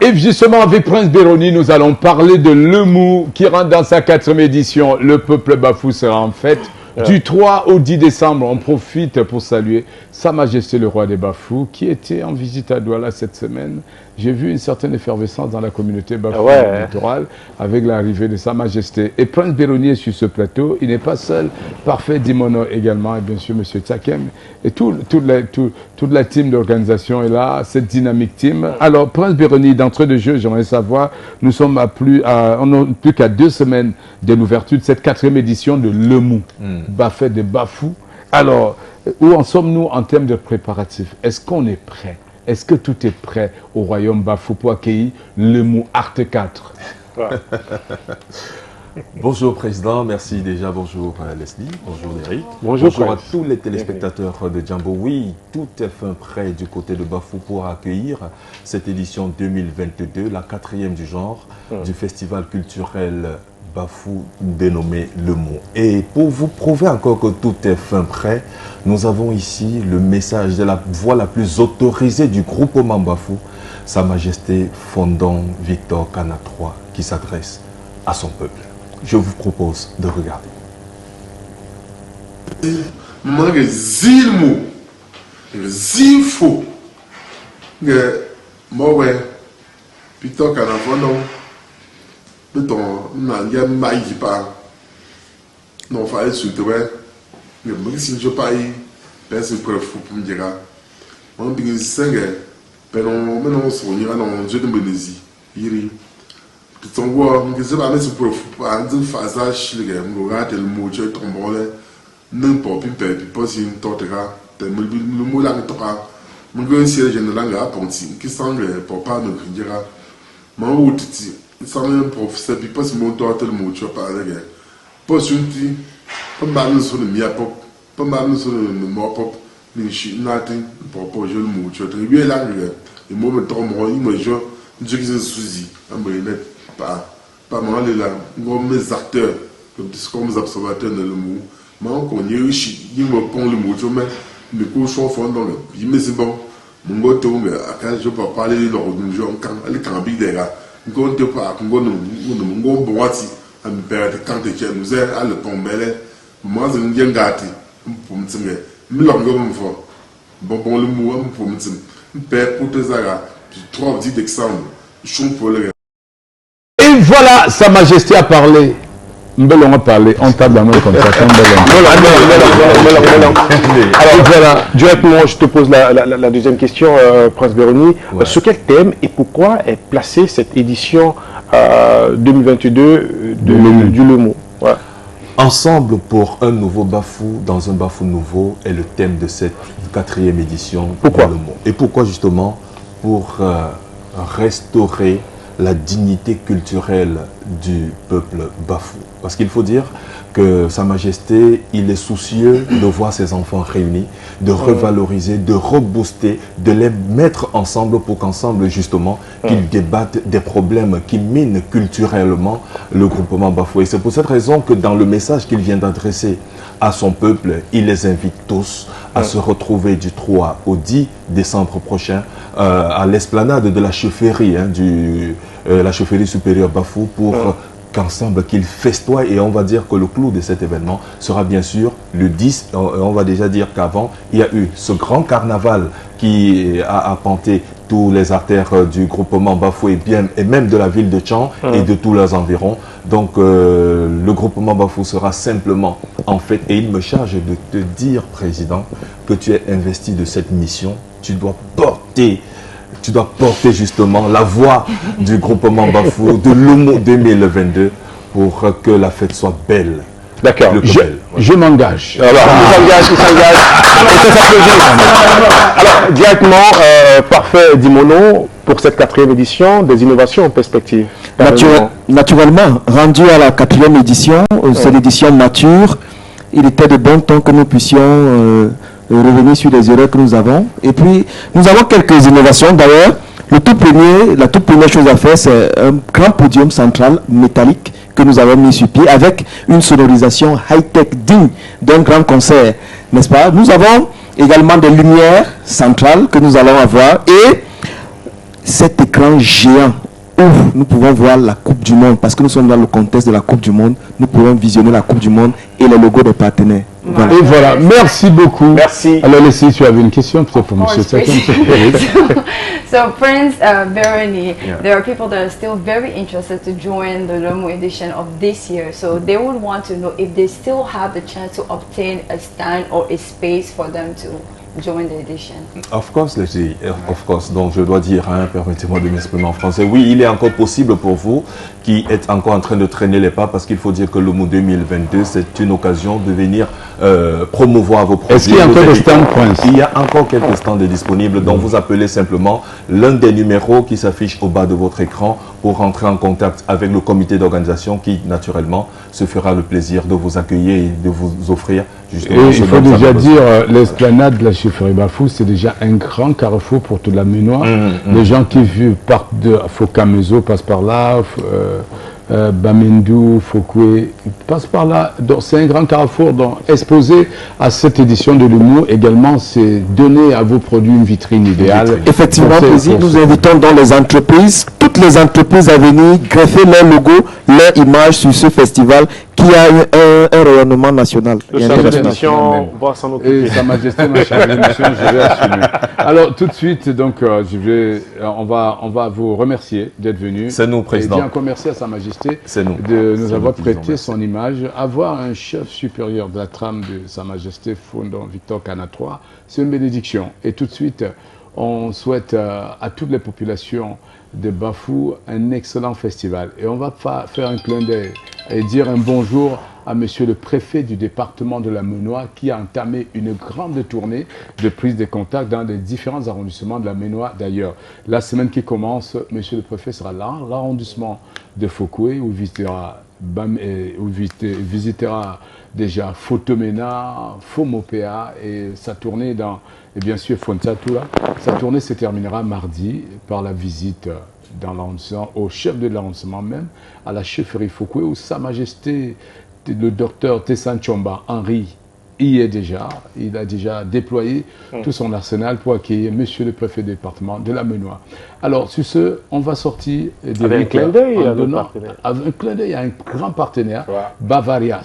Et justement, avec Prince Béroni, nous allons parler de Lemou qui rentre dans sa 4e édition. Le peuple bafou sera en fête. Du 3 au 10 décembre, on profite pour saluer Sa Majesté le Roi des Bafous qui était en visite à Douala cette semaine. J'ai vu une certaine effervescence dans la communauté bafou littorale avec l'arrivée de Sa Majesté. Et Prince Béroni est sur ce plateau. Il n'est pas seul. Parfait Dimono également et bien sûr M. Tsakem. Et toute la team d'organisation est là, cette dynamique team. Alors Prince Béroni, d'entrée de jeu, j'aimerais savoir, nous sommes on n'a plus qu'à 2 semaines de l'ouverture de cette 4e édition de Lemou. Bafet de Bafou. Alors, où en sommes-nous en termes de préparatifs? Est-ce qu'on est prêt? Est-ce que tout est prêt au royaume Bafou pour accueillir Lemou Art 4? Bonjour Président, merci déjà, bonjour Leslie, bonjour Eric. Bonjour à tous les téléspectateurs de Djambo. Oui, tout est fin prêt du côté de Bafou pour accueillir cette édition 2022, la 4e du genre, du festival culturel Bafou dénommé Lemou. Et pour vous prouver encore que tout est fin prêt, nous avons ici le message de la voix la plus autorisée du groupement Bafou, Sa Majesté Fondon Victor Kana III, qui s'adresse à son peuple. Je vous propose de regarder. Victor Kana Beton, il y a un qui parle. Non, il faut aller sur le web. Mais si je parle, personne ne peut me dire. On dit que c'est un peu de soigner dans jeu de Bénézie. Il tout en voit, je ne sais pas si pour un phasage, le gars, le mot, tu es tombé, n'importe quel peu, si une tortera, le mot là, mon gars, si je ne l'ai pas pensé, qui semble pour pas nous dire, mon outil. Sans un professeur, puis pas si mon doigt le mot, tu vas parler. Pas sur pas mal sur le mia pop, pas mal sur le mot pop, mais je suis natin pour proposer le mot. Tu vas très bien là, et moi, me tombe, il me joue, je dis que c'est souci, un peu net, pas mal là, comme mes acteurs, comme mes observateurs dans le mot. Mais on y est, il me prend le mot, tu vois, mais quand je suis en fond dans le, il me dit bon, mon gars tombe, à quand je peux parler de l'ordre, le cambie des gars. Nous ne pas boîti à me perdre quand tu nous aides à le tomber. Moi, je ne viens gâter pour me dire, mais l'homme me fait. Bon, le mot pour me dire, père pour tes agas, 3 10 exemples, je suis pour le. Et voilà, Sa Majesté a parlé. On a parlé, on tape la main comme ça. Alors voilà, directement, je te pose la deuxième question, Prince Béroni. Sur quel thème et pourquoi est placée cette édition 2022 du Lemou? Ensemble pour un nouveau Bafou, dans un Bafou nouveau, est le thème de cette 4e édition. Pourquoi? de Lemou. Et pourquoi justement? Pour restaurer la dignité culturelle du peuple bafou. Parce qu'il faut dire que Sa Majesté, il est soucieux de voir ses enfants réunis, de revaloriser, de rebooster, de les mettre ensemble pour qu'ensemble, justement, qu'ils débattent des problèmes qui minent culturellement le groupement bafou. Et c'est pour cette raison que dans le message qu'il vient d'adresser à son peuple, il les invite tous à se retrouver du 3 au 10 décembre prochain à l'esplanade de la chaufferie, la chaufferie supérieure Bafou, pour qu'ensemble qu'ils festoient. Et on va dire que le clou de cet événement sera bien sûr le 10. On va déjà dire qu'avant, il y a eu ce grand carnaval qui a appanté tous les artères du groupement Bafou et même de la ville de Tchan et de tous leurs environs. Donc le groupement Bafou sera simplement en fait, et il me charge de te dire, Président, que tu es investi de cette mission. Tu dois porter justement la voix du groupement Bafou de Lemou 2022 pour que la fête soit belle. D'accord, je m'engage. Alors, il s'engage. Alors, directement, Parfait Dimono, pour cette 4e édition, des innovations en perspective. Naturellement, rendu à la 4e édition, c'est l'édition mature, il était de bon temps que nous puissions revenir sur les erreurs que nous avons. Et puis, nous avons quelques innovations. D'ailleurs, la toute première chose à faire, c'est un grand podium central métallique que nous avons mis sur pied avec une sonorisation high-tech digne d'un grand concert, n'est-ce pas? Nous avons également des lumières centrales que nous allons avoir et cet écran géant où nous pouvons voir la Coupe du Monde, parce que nous sommes dans le contexte de la Coupe du Monde, nous pouvons visionner la Coupe du Monde et les logos des partenaires. Voilà. Et voilà, merci beaucoup. Merci. Alors, Leslie, tu avais une question peut-être pour M. Satom. So, Prince Beroni, there are people that are still very interested to join the Lomo edition of this year. So, they would want to know if they still have the chance to obtain a stand or a space for them to join the edition. Of course, Leslie, of course. Donc, je dois dire, permettez-moi de m'exprimer en français. Oui, il est encore possible pour vous qui êtes encore en train de traîner les pas, parce qu'il faut dire que le MOU 2022, c'est une occasion de venir promouvoir vos produits. Est-ce qu'il y a encore des stands, Prince? Il y a encore quelques stands disponibles, donc vous appelez simplement l'un des numéros qui s'affiche au bas de votre écran pour rentrer en contact avec le comité d'organisation qui, naturellement, se fera le plaisir de vous accueillir et de vous offrir justement. Et il faut déjà dire, l'esplanade de la chefferie Bafou, c'est déjà un grand carrefour pour toute la Ménois. Les gens qui partent de Fokamezo passent par là, Bamendou, Fokwe, passent par là. C'est un grand carrefour. Donc, exposé à cette édition de l'humour, également, c'est donner à vos produits une vitrine idéale. Effectivement, Président, nous invitons dans les entreprises, toutes les entreprises à venir greffer leur logo, leur image sur ce festival qui a un rayonnement national. Le chef de l'émission va s'en occuper. Et Sa Majesté, ma chère émission, je vais assumer. Alors, tout de suite, donc, on va vous remercier d'être venu. C'est nous, Président. Et bien encore merci à Sa Majesté de nous avoir prêté son image. Avoir un chef supérieur de la trame de Sa Majesté Fondon Victor Kanatroa, c'est une bénédiction. Et tout de suite, on souhaite à toutes les populations de Bafou un excellent festival. Et on va faire un clin d'œil et dire un bonjour à monsieur le préfet du département de la Ménois qui a entamé une grande tournée de prise de contact dans les différents arrondissements de la Ménois d'ailleurs. La semaine qui commence, monsieur le préfet sera là, l'arrondissement de Fokwe, où visitera déjà Fotomena, Fomopea et sa tournée dans, et bien sûr Fontatula. Sa tournée se terminera mardi par la visite dans l'arrondissement, au chef de l'arrondissement même, à la chefferie Fokwe, où Sa Majesté le docteur Tessan Chomba Henri y est déjà. Il a déjà déployé tout son arsenal pour accueillir monsieur le préfet du département de la Ménois. Alors, sur ce, on va sortir avec un clin d'œil à nos partenaires. Avec un clin d'œil à un grand partenaire, Bavaria.